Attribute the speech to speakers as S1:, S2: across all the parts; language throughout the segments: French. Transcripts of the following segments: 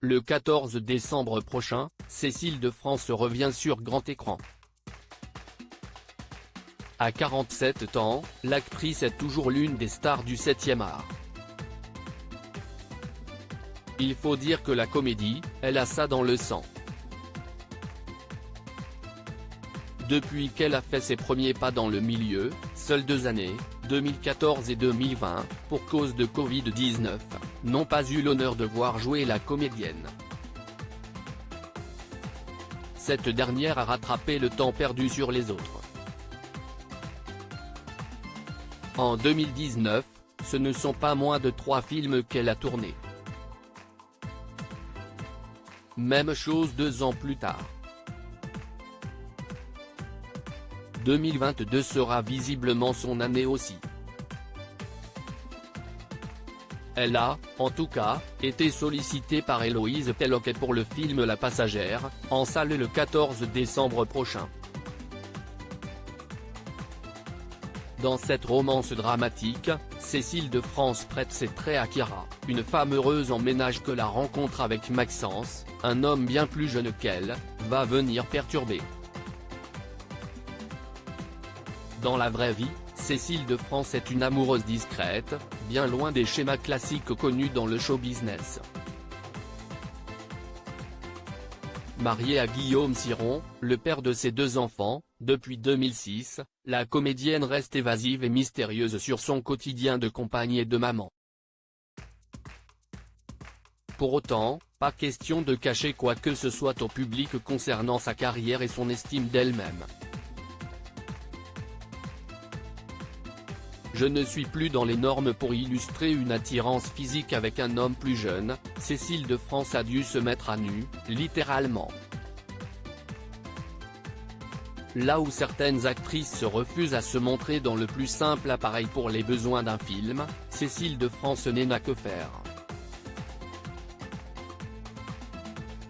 S1: Le 14 décembre prochain, Cécile de France revient sur grand écran. À 47 ans, l'actrice est toujours l'une des stars du 7e art. Il faut dire que la comédie, elle a ça dans le sang. Depuis qu'elle a fait ses premiers pas dans le milieu, seules 2 années, 2014 et 2020, pour cause de Covid-19, n'ont pas eu l'honneur de voir jouer la comédienne. Cette dernière a rattrapé le temps perdu sur les autres. En 2019, ce ne sont pas moins de 3 films qu'elle a tournés. Même chose 2 ans plus tard. 2022 sera visiblement son année aussi. Elle a, en tout cas, été sollicitée par Héloïse Pelloquet pour le film La Passagère, en salle le 14 décembre prochain. Dans cette romance dramatique, Cécile de France prête ses traits à Kira, une femme heureuse en ménage que la rencontre avec Maxence, un homme bien plus jeune qu'elle, va venir perturber. Dans la vraie vie, Cécile de France est une amoureuse discrète, bien loin des schémas classiques connus dans le show business. Mariée à Guillaume Ciron, le père de ses 2 enfants, depuis 2006, la comédienne reste évasive et mystérieuse sur son quotidien de compagne et de maman. Pour autant, pas question de cacher quoi que ce soit au public concernant sa carrière et son estime d'elle-même. Je ne suis plus dans les normes pour illustrer une attirance physique avec un homme plus jeune, Cécile de France a dû se mettre à nu, littéralement. Là où certaines actrices se refusent à se montrer dans le plus simple appareil pour les besoins d'un film, Cécile de France n'a que faire.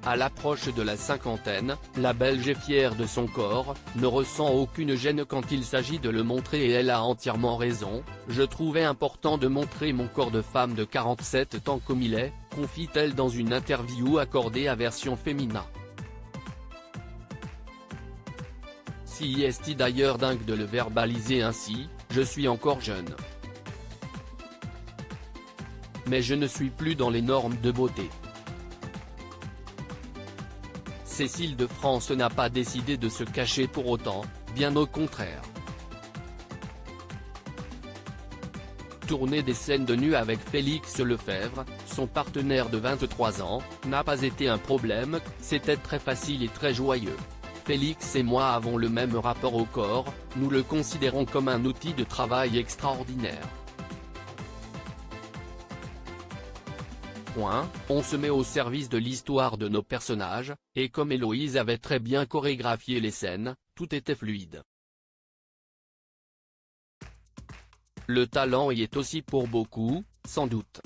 S1: À l'approche de la cinquantaine, la Belge est fière de son corps, ne ressent aucune gêne quand il s'agit de le montrer et elle a entièrement raison. Je trouvais important de montrer mon corps de femme de 47 ans comme il est, confie-t-elle dans une interview accordée à Version Féminin. Si est d'ailleurs dingue de le verbaliser ainsi, je suis encore jeune. Mais je ne suis plus dans les normes de beauté. Cécile de France n'a pas décidé de se cacher pour autant, bien au contraire. Tourner des scènes de nu avec Félix Lefebvre, son partenaire de 23 ans, n'a pas été un problème, c'était très facile et très joyeux. Félix et moi avons le même rapport au corps, nous le considérons comme un outil de travail extraordinaire. On se met au service de l'histoire de nos personnages, et comme Héloïse avait très bien chorégraphié les scènes, tout était fluide. Le talent y est aussi pour beaucoup, sans doute.